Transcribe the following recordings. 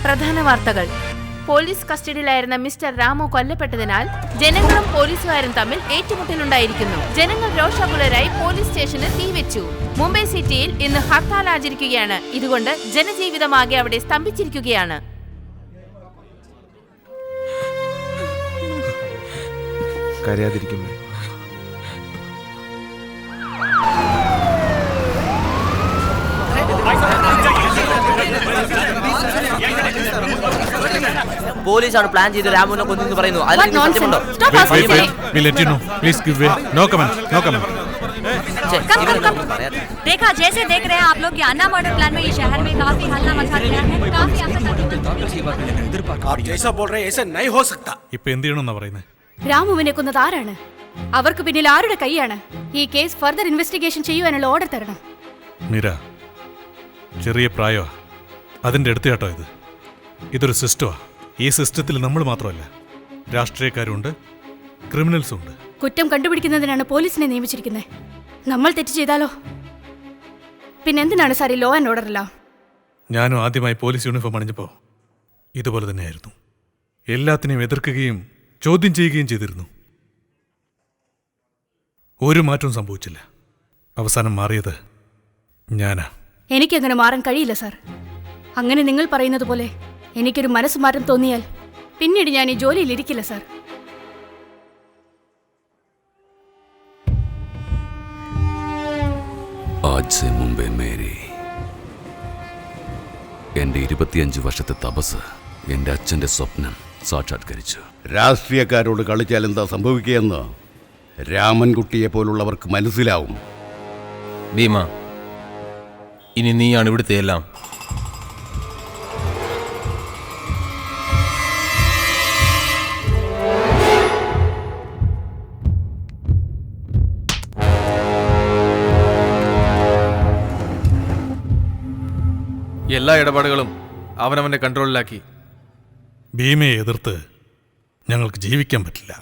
പ്രധാന വാർത്തകൾ. Police കസ്റ്റഡിയിലായിരുന്ന mister Ramu കൊല്ലപ്പെട്ടതിനാൽ ജനങ്ങളും പോലീസുകാരും തമ്മിൽ ഏറ്റുമുട്ടലുണ്ടായിരിക്കുന്നു. ജനങ്ങൾ രോഷാകുലരായി പോലീസ് സ്റ്റേഷനിൽ തീവെച്ചു. മുംബൈ സിറ്റിയിൽ ഇന്ന് ഹർത്താൽ ആചരിക്കുകയാണ്. ഇതുകൊണ്ട് ജനജീവിതമാകെ അവിടെ സ്തംഭിച്ചിരിക്കുകയാണ്. കരയാതിരിക്കുമേ. പോലീസാണ് പ്ലാൻ ചെയ്ത് രാമുവിനെ കൊന്നു പറയുന്നു. देखा जैसे देख रहे हैं आप लोग, अन्ना मर्डर प्लान में ये शहर में काफी हल्ला मचा दिया है. काफी आप जैसा बोल रहे हैं ऐसा नहीं हो सकता. ഇപ്പോ എന്ത് ചെയ്യണമെന്നാ പറയുന്നത്? രാമുവിനെ കൊന്നത് ആരാണ്? അവർക്ക് പിന്നിൽ ആരുടെ കൈയാണ്? ഈ കേസ് ഫർദർ ഇൻവെസ്റ്റിഗേഷൻ ചെയ്യുവാനുള്ള ഓർഡർ തരണം. മീര, ചെറിയ പ്രായമാ, അതിന്റെ അടുത്ത് കേട്ടോ ഇത്. ഇതൊരു സിസ്റ്റമാ. ഈ സിസ്റ്റത്തിൽ നമ്മൾ മാത്രമല്ല, രാഷ്ട്രീയക്കാരുണ്ട്, ക്രിമിനൽസും ഉണ്ട്. കുറ്റം കണ്ടുപിടിക്കുന്നതിനാണ് പോലീസിനെ നിയമിച്ചിരിക്കുന്നത്. നമ്മൾ തെറ്റ് ചെയ്താലോ? പിന്നെന്തിനാണ് സാർ ഈ ലോ ആൻഡ് ഓർഡർ? ഞാനും ആദ്യമായി പോലീസ് യൂണിഫോം അണിഞ്ഞപ്പോ ഇതുപോലെ തന്നെയായിരുന്നു. എല്ലാത്തിനെയും എതിർക്കുകയും ചോദ്യം ചെയ്യുകയും ചെയ്തിരുന്നു. ഒരു മാറ്റവും സംഭവിച്ചില്ല. അവസാനം മാറിയത് ഞാനാ. എനിക്കങ്ങനെ മാറാൻ കഴിയില്ല സാർ. അങ്ങനെ നിങ്ങൾ പറയുന്നത് പോലെ എനിക്കൊരു മനസ്സുമാറ്റം തോന്നിയാൽ പിന്നീട് ഞാൻ ഈ ജോലിയിൽ ഇരിക്കില്ല സാർ. ആജ് സെ മുംബൈ മേരി. എന്റെ 25 വർഷത്തെ തപസ് എന്റെ അച്ഛന്റെ സ്വപ്നം സാക്ഷാത്കരിച്ചു. രാഷ്ട്രീയക്കാരോട് കളിച്ചാൽ എന്താ സംഭവിക്കുകയെന്ന് രാമൻകുട്ടിയെ പോലുള്ളവർക്ക് മനസ്സിലാവും. ഭീമ, ഇനി നീയാണ് ഇവിടുത്തെ എല്ലാം. എല്ലാ ഇടപാടുകളും അവനവന്റെ കൺട്രോളിലാക്കി. ഭീമയെ എതിർത്ത് ഞങ്ങൾക്ക് ജീവിക്കാൻ പറ്റില്ല.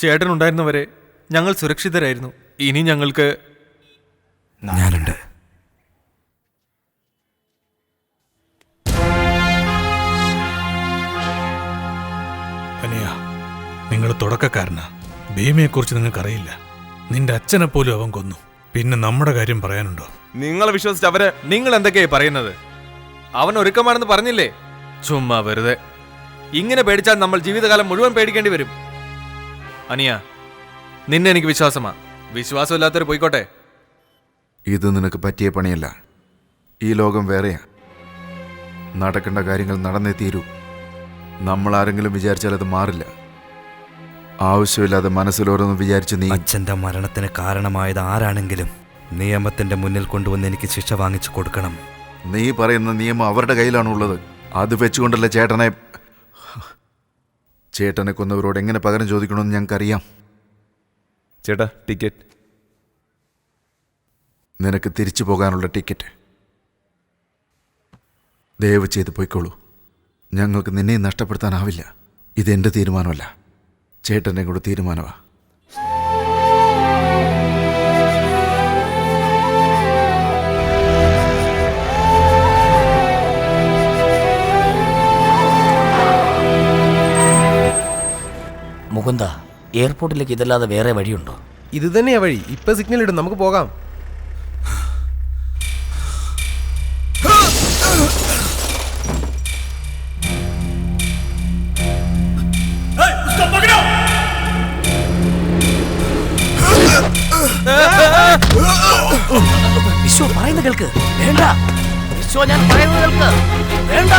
ചേട്ടനുണ്ടായിരുന്നവരെ ഞങ്ങൾ സുരക്ഷിതരായിരുന്നു. ഇനി ഞങ്ങൾക്ക് ഞാനുണ്ട്. അനിയ, നിങ്ങൾ തുടക്കക്കാരനാ. ഭീമയെക്കുറിച്ച് നിങ്ങൾക്കറിയില്ല. നിന്റെ അച്ഛനെ പോലും അവൻ കൊന്നു. പിന്നെ നമ്മുടെ കാര്യം പറയാനുണ്ടോ? നിങ്ങളെ വിശ്വസിച്ച് അവരെ നിങ്ങൾ എന്തൊക്കെയായി പറയുന്നത്? അവൻ ഒരുക്കമാണെന്ന് പറഞ്ഞില്ലേ? ചുമ്മാ വെറുതെ. ഇങ്ങനെ പേടിച്ചാൽ നമ്മൾ ജീവിതകാലം മുഴുവൻ പേടിക്കേണ്ടി വരും. അനിയ, നിന്നെ എനിക്ക് വിശ്വാസമാ. വിശ്വാസമില്ലാത്തവർ പോയിക്കോട്ടെ. ഇത് നിനക്ക് പറ്റിയ പണിയല്ല. ഈ ലോകം വേറെയാ. നടക്കേണ്ട കാര്യങ്ങൾ നടന്നേ തീരൂ. നമ്മൾ ആരെങ്കിലും വിചാരിച്ചാൽ അത് മാറില്ല. ആവശ്യമില്ലാതെ മനസ്സിലോരോന്നും വിചാരിച്ച് നീ അച്ഛൻ്റെ മരണത്തിന് കാരണമായത് ആരാണെങ്കിലും നിയമത്തിന്റെ മുന്നിൽ കൊണ്ടുവന്ന് എനിക്ക് ശിക്ഷ വാങ്ങിച്ചു കൊടുക്കണം. നീ പറയുന്ന നിയമം അവരുടെ കയ്യിലാണുള്ളത്. അത് വെച്ചുകൊണ്ടല്ല ചേട്ടനെ കൊന്നവരോട് എങ്ങനെ പകരം ചോദിക്കണമെന്ന് ഞങ്ങൾക്കറിയാം. ചേട്ടാ, ടിക്കറ്റ്. നിനക്ക് തിരിച്ചു പോകാനുള്ള ടിക്കറ്റ്. ദയവ് ചെയ്ത് പോയിക്കോളൂ. ഞങ്ങൾക്ക് നിന്നെ നഷ്ടപ്പെടുത്താനാവില്ല. ഇതെൻ്റെ തീരുമാനമല്ല, ചേട്ടൻ്റെ കൂടെ തീരുമാനമാണ്. മുകുന്ദ, എയർപോർട്ടിലേക്ക് ഇതല്ലാതെ വേറെ വഴിയുണ്ടോ? ഇത് തന്നെയാ വഴി. ഇപ്പൊ സിഗ്നൽ ഇടും, നമുക്ക് പോകാം. വിശ്വ പറയുന്ന കേൾക്ക്. വേണ്ട വിശ്വ, ഞാൻ പറയുന്ന കേൾക്ക്. വേണ്ട.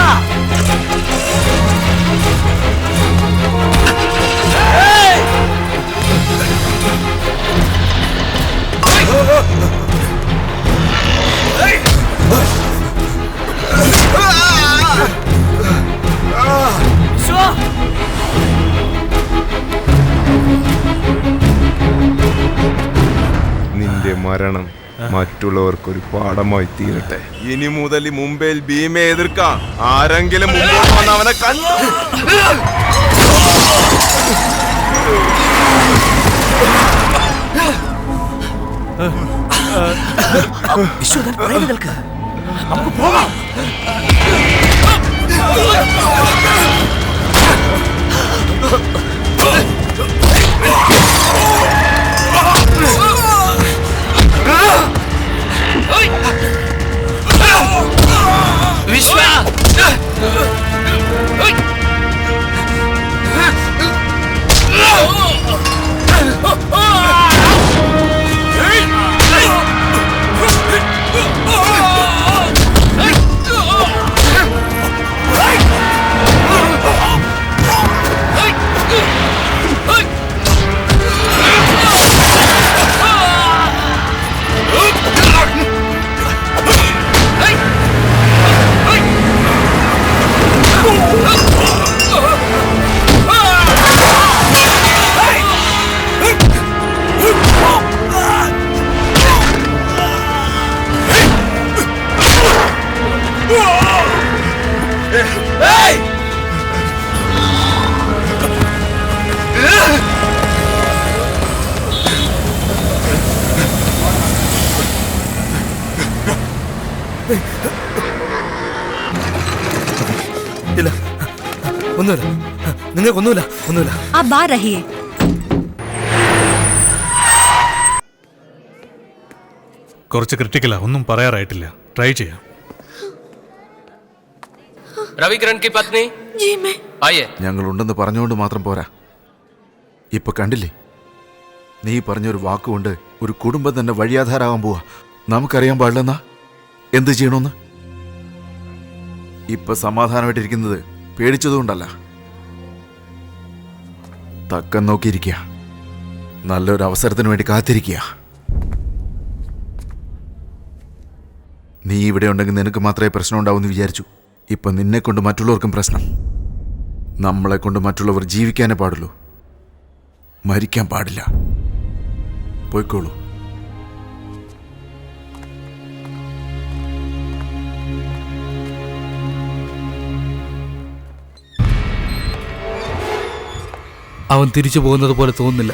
നിന്റെ മരണം മറ്റുള്ളവർക്കൊരു പാഠമായി തീരട്ടെ. ഇനി മുതൽ മുംബൈയിൽ ഭീമയെ എതിർക്കാം. ആരെങ്കിലും മുമ്പോട്ട് വന്ന് അവനെ കണ്ടു. വിശ്വ, ഞാൻ പറയുന്ന കേൾക്ക്. നമുക്ക് പോകാം. ഇല്ല, ഒന്നുമില്ല, നിങ്ങൾക്കൊന്നുമില്ല, ഒന്നുമില്ല. आप बाहर रहिए. കുറച്ച് ക്രിട്ടിക്കലാ, ഒന്നും പറയാറായിട്ടില്ല. ട്രൈ ചെയ്യാം. रविकरण की पत्नी जी मैं आइए. ഞങ്ങളുണ്ടെന്ന് പറഞ്ഞുകൊണ്ട് മാത്രം പോരാ. ഇപ്പൊ കണ്ടില്ലേ, നീ പറഞ്ഞൊരു വാക്കുകൊണ്ട് ഒരു കുടുംബം തന്നെ വഴിയാധാരാകാൻ പോവാ. നമുക്കറിയാൻ പാടില്ലെന്നാ എന്ത് ചെയ്യണമെന്ന്. ഇപ്പൊ സമാധാനമായിട്ടിരിക്കുന്നത് പേടിച്ചതുകൊണ്ടല്ല, തക്കം നോക്കിയിരിക്കുക, നല്ലൊരു അവസരത്തിന് വേണ്ടി കാത്തിരിക്കുക. നീ ഇവിടെ ഉണ്ടെങ്കിൽ നിനക്ക് മാത്രമേ പ്രശ്നം ഉണ്ടാവൂന്ന് വിചാരിച്ചു. ഇപ്പൊ നിന്നെ കൊണ്ട് മറ്റുള്ളവർക്കും പ്രശ്നം. നമ്മളെ കൊണ്ട് മറ്റുള്ളവർ ജീവിക്കാനേ പാടുള്ളൂ, മരിക്കാൻ പാടില്ല. പോയിക്കോളൂ. അവൻ തിരിച്ചു പോകുന്നത് പോലെ തോന്നുന്നില്ല.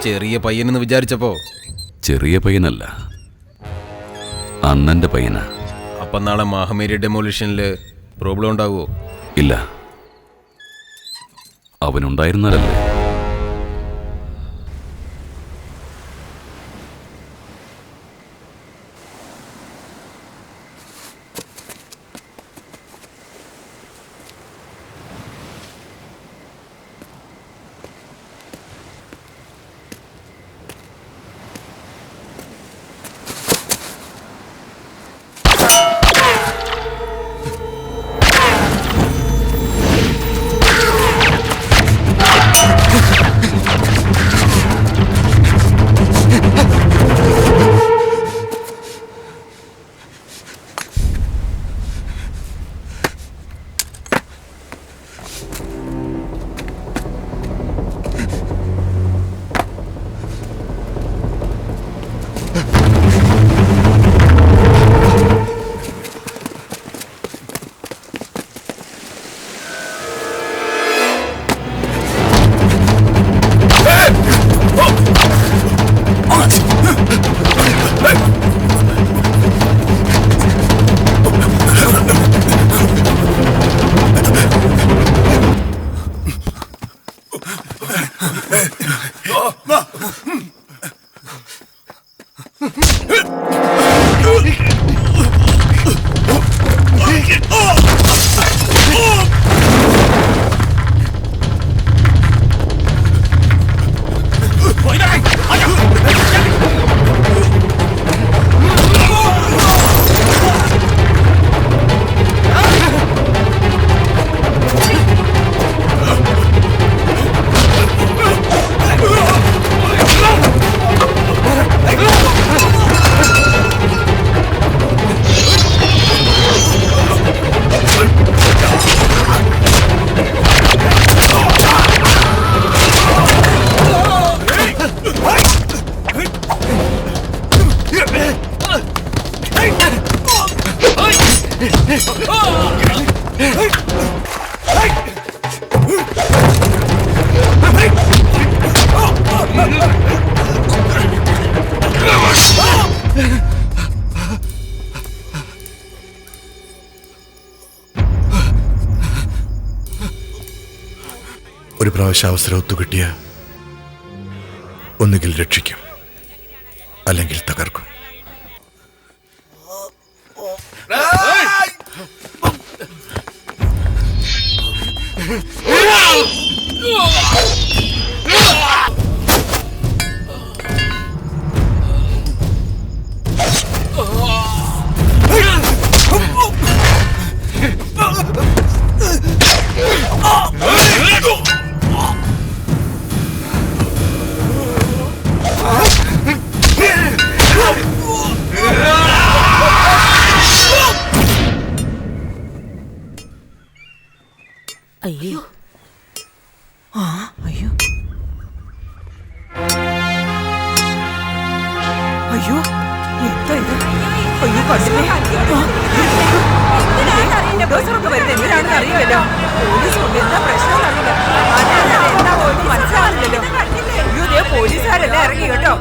ചെറിയ പയ്യനെന്ന് വിചാരിച്ചപ്പോ ചെറിയ പയ്യനല്ല, അണ്ണന്റെ പയ്യനാ. അപ്പം നാളെ മാഹമേരി ഡെമോളിഷനില് പ്രോബ്ലം ഉണ്ടാവുമോ? ഇല്ല, അവനുണ്ടായിരുന്നാലല്ലേ. ഒരു പ്രാവശ്യം അവസരം ഒത്തുകിട്ടിയ ഒന്നുകിൽ രക്ഷിക്കും, അല്ലെങ്കിൽ തകർക്കും. അയ്യോ, അയ്യോ, അയ്യോ, എന്താ ഇത്? അയ്യോ, കണ്ടില്ലേ? ബുൾഡോസറൊക്കെ വരുന്നത് എന്തിനാണെന്ന് അറിയുമല്ലോ. പോലീസ് കൊണ്ട് എന്താ പ്രശ്നം അറിയില്ല. മനസ്സിലാവില്ലല്ലോ. അയ്യോ, പോലീസുകാരെല്ലാം ഇറങ്ങി കേട്ടോ.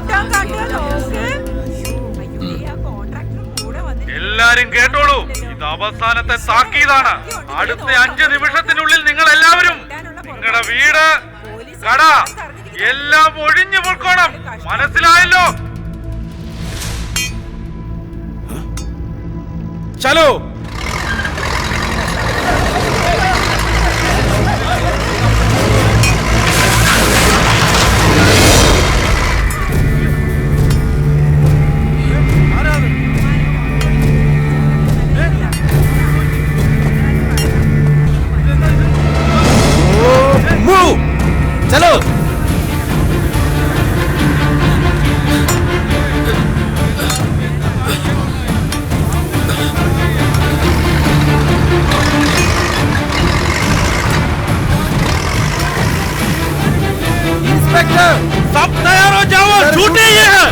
എല്ലാരും കേട്ടോളൂ, ഇത് അവസാനത്തെ താക്കീതാണ്. അടുത്ത 5 നിമിഷത്തിനുള്ളിൽ നിങ്ങൾ എല്ലാവരും നിങ്ങളുടെ വീട്, കട എല്ലാം ഒഴിഞ്ഞു പോയിക്കോണം. മനസ്സിലായല്ലോ? ചലോ. चलो इंस्पेक्टर, सब तैयार हो जाओ, छूटे ये है।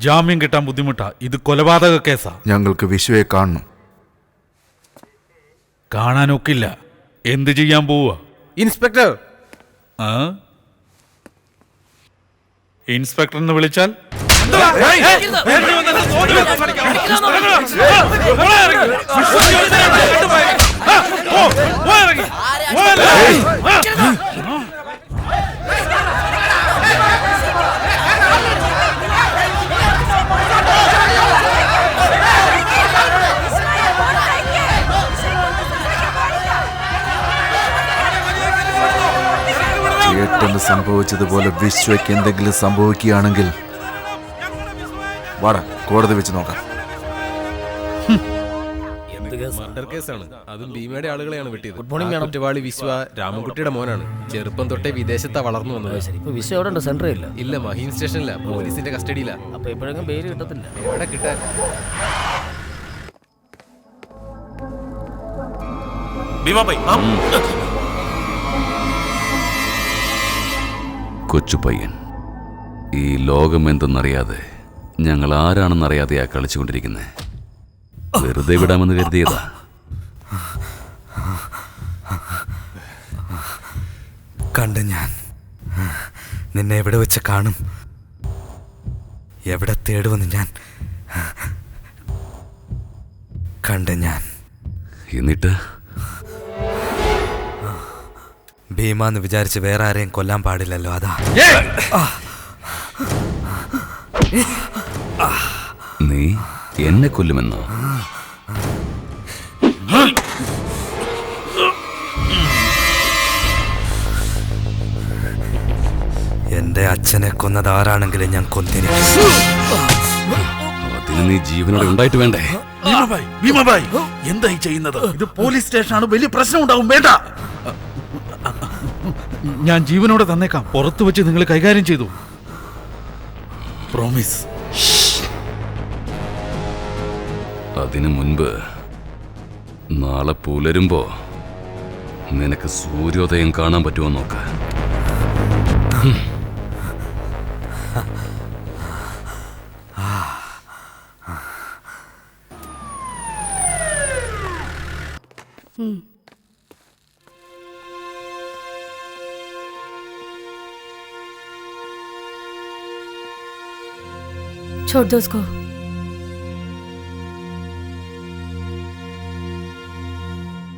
ജാമ്യം കിട്ടാൻ ബുദ്ധിമുട്ടാ. ഇത് കൊലപാതക കേസാ. ഞങ്ങൾക്ക് വിശ്വയെ കാണണം. കാണാനൊക്കില്ല. എന്ത് ചെയ്യാൻ പോവുക? ഇൻസ്പെക്ടർ. ഇൻസ്പെക്ടർ എന്ന് വിളിച്ചാൽ ഏട്ടന് സംഭവിച്ചതുപോലെ വിശ്വയ്ക്ക് എന്തെങ്കിലും സംഭവിക്കുകയാണെങ്കിൽ വാടാ, കോടതി വെച്ച് നോക്കാം. മർഡർ കേസാണ്. അതും ഭീമയുടെ ആളുകളെയാണ് വെട്ടിയത്. Good morning. കുറ്റവാളി വിശ്വ രാമൻകുട്ടിയുടെ മോനാണ്. ചെറുപ്പം തൊട്ടേ വിദേശത്താ വളർന്നു വന്നത്. വിശ്വ എവിടെ ഉണ്ട്? സെന്റർ ഇല്ല. ഇല്ല, മഹീൻ സ്റ്റേഷനില്ല. പോലീസിന്റെ കസ്റ്റഡിയിലാ. അപ്പൊ എപ്പോഴെങ്കിലും പേര് കിട്ടത്തില്ല. എവിടെ കിട്ടാൻ? കൊച്ചു പയ്യൻ ഈ ലോകം എന്തെന്നറിയാതെ ഞങ്ങൾ ആരാണെന്നറിയാതെയാ കളിച്ചുകൊണ്ടിരിക്കുന്നത്. വെറുതെ വിടാമെന്ന് കരുതിയതാ. കണ്ട് ഞാൻ നിന്നെ എവിടെ വെച്ച് കാണും, എവിടെ തേടുമെന്ന് ഞാൻ കണ്ട് ഞാൻ. എന്നിട്ട് ഭീമാന്ന് വിചാരിച്ച് വേറെ ആരെയും കൊല്ലാൻ പാടില്ലല്ലോ. അതാ നീ എന്നെ കൊല്ലുമെന്നോ? എന്റെ അച്ഛനെ കൊന്നത് ആരാണെങ്കിലും ഞാൻ കൊന്നിരിക്കും. അതിന് നീ ജീവനോടെ ഉണ്ടായിട്ട് വേണ്ടേ? ഭീമഭായ്, എന്തായി ചെയ്യുന്നത്? ഇത് പോലീസ് സ്റ്റേഷനാണ്. വലിയ പ്രശ്നം ഉണ്ടാവും. വേണ്ട, ഞാൻ ജീവനോടെ തന്നേക്കാം. പുറത്തു വെച്ച് നിങ്ങൾ കൈകാര്യം ചെയ്തു. പ്രോമിസ്. അതിനു മുൻപ് നാളെ പുലരുമ്പോ നിനക്ക് സൂര്യോദയം കാണാൻ പറ്റുമോ നോക്ക. छोड़ दो उसको।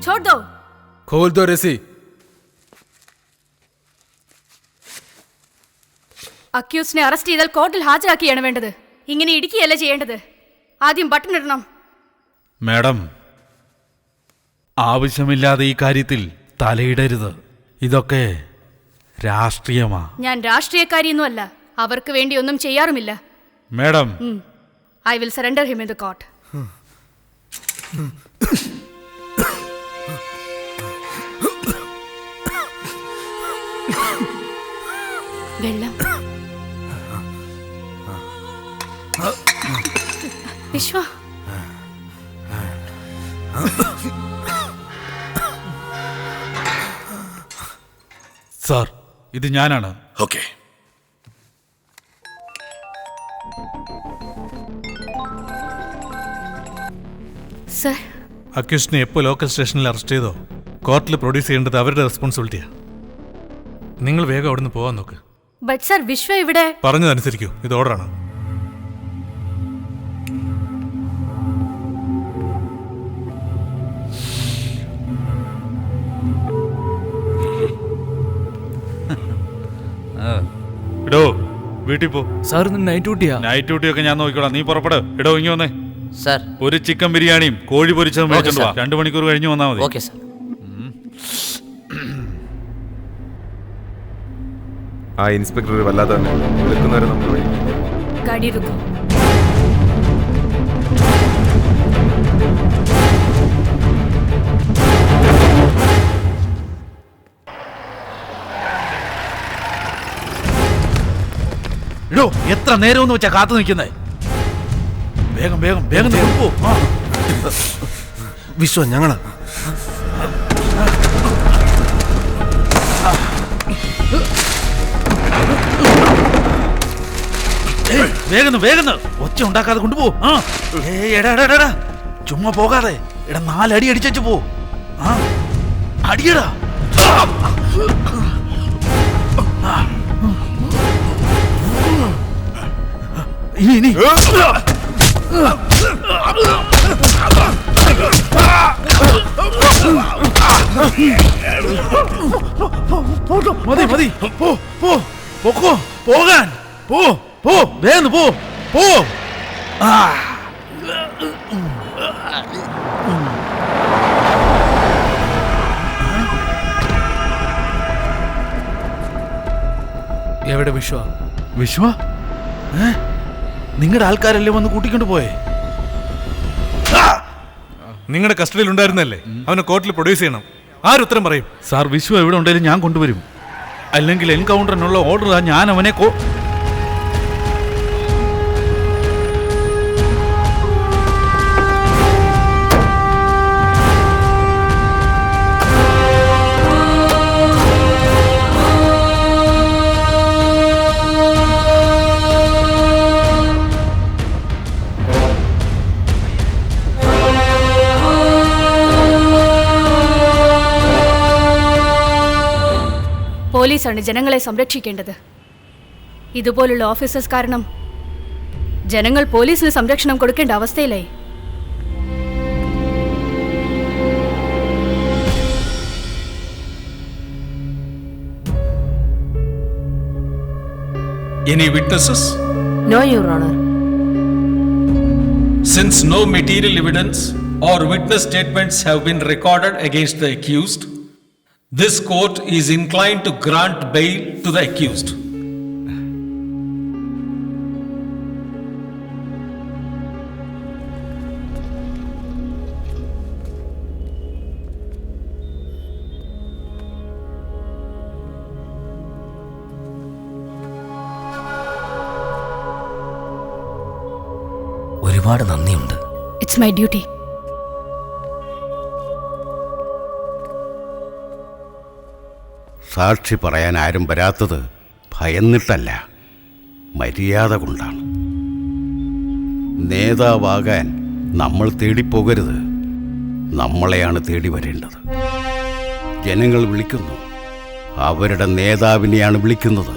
छोड़ दो। खोल दो रस्सी। അക്യൂസിനെ അറസ്റ്റ് ചെയ്താൽ കോർട്ടിൽ ഹാജരാക്കിയാണ് വേണ്ടത്. ഇങ്ങനെ ഇടിക്കുകയല്ല ചെയ്യേണ്ടത്. ആദ്യം ബട്ടൺ ഇടണം. മാഡം, ആവശ്യമില്ലാതെ ഈ കാര്യത്തിൽ തലയിടരുത്. ഇതൊക്കെ രാഷ്ട്രീയമാ. ഞാൻ രാഷ്ട്രീയക്കാരിയൊന്നുമല്ല. അവർക്ക് വേണ്ടി ഒന്നും ചെയ്യാറുമില്ല. Madam, I will surrender him in the court. വെള്ളം. വിശ്വ, സാർ, ഇത് ഞാനാണ്. ഓക്കെ. സർ, അക്യൂസ്റ്റിനെ എപ്പോൾ ലോക്കൽ സ്റ്റേഷനിൽ അറസ്റ്റ് ചെയ്തോ കോർട്ടിൽ പ്രൊഡ്യൂസ് ചെയ്യേണ്ടത് അവരുടെ റെസ്പോൺസിബിലിറ്റിയാണ്. നിങ്ങൾ വേഗം അവിടുന്ന് പോകാൻ നോക്ക്. ബട്ട് സർ, വിശ്വ ഇവിടെ. പറഞ്ഞതനുസരിക്കൂ, ഇത് ഓർഡറാണ്. ഇടോ, വീട്ടിൽ പോ. സാർ, നൈറ്റ് ഡ്യൂട്ടിയാ? നൈറ്റ് ഡ്യൂട്ടി ഒക്കെ ഞാൻ നോക്കിക്കോളാം. നീ പുറപ്പെട്. ഇടോ, ഇങ്ങി വന്നേ. സാർ, ഒരു ചിക്കൻ ബിരിയാണിയും കോഴി പൊരിച്ചതും മേടിച്ചോണ്ട് വാ. 2 മണിക്കൂർ കഴിഞ്ഞ് വന്നാൽ മതി. Okay sir. ആ ഇൻസ്പെക്ടർ വല്ലാതെ തന്നെ വിളിക്കുന്നവരെ നമ്മൾ വഴി. ഗാഡി റുക്കോ. ഇടോ, എത്ര നേരം വെച്ചാ കാത്തു നിൽക്കുന്നേ? വേഗം വേഗം വേഗം പോ. വിശ്വ, ഞങ്ങളാ. വേഗം വേഗം ഒച്ച ഉണ്ടാക്കാതെ കൊണ്ടുപോ. എടാ, ചുമ്മാ പോകാതെ. എടാ, 4 അടി അടിച്ചു പോ. അടിയടാ. ഇനി മതി മതി. പോക്കോ, പോകാൻ. പോ പോ, വേഗം പോ പോ. എവിടെ വിശ്വ? വിശ്വ, നിങ്ങളുടെ ആൾക്കാരല്ലേ വന്ന് കൂട്ടിക്കൊണ്ട് പോയേ? നിങ്ങളുടെ കസ്റ്റഡിയിൽ ഉണ്ടായിരുന്നല്ലേ? അവനെ കോർട്ടിൽ പ്രൊഡ്യൂസ് ചെയ്യണം. ആരുത്തരം പറയും? സാർ, വിശ്വ എവിടെ ഉണ്ടെങ്കിലും ഞാൻ കൊണ്ടുവരും. അല്ലെങ്കിൽ എൻകൗണ്ടറിനുള്ള ഓർഡർ ഞാൻ അവനെ പോലീസാണ് ജനങ്ങളെ സംരക്ഷിക്കേണ്ടത്. ഇതുപോലുള്ള ഓഫീസേഴ്സ് കാരണം ജനങ്ങൾ പോലീസിന് സംരക്ഷണം കൊടുക്കേണ്ട അവസ്ഥയിലായി. Any witnesses? No, Your Honor. Since no material evidence or witness statements have been recorded against the accused, this court is inclined to grant bail to the accused. ഒരുപാട് നന്ദിയുണ്ട്. It's my duty. സാക്ഷി പറയാൻ ആരും വരാത്തത് ഭയന്നിട്ടല്ല, മര്യാദ കൊണ്ടാണ്. നേതാവാകാൻ നമ്മൾ തേടിപ്പോകരുത്, നമ്മളെയാണ് തേടി വരേണ്ടത്. ജനങ്ങൾ വിളിക്കുന്നു, അവരുടെ നേതാവിനെയാണ് വിളിക്കുന്നത്.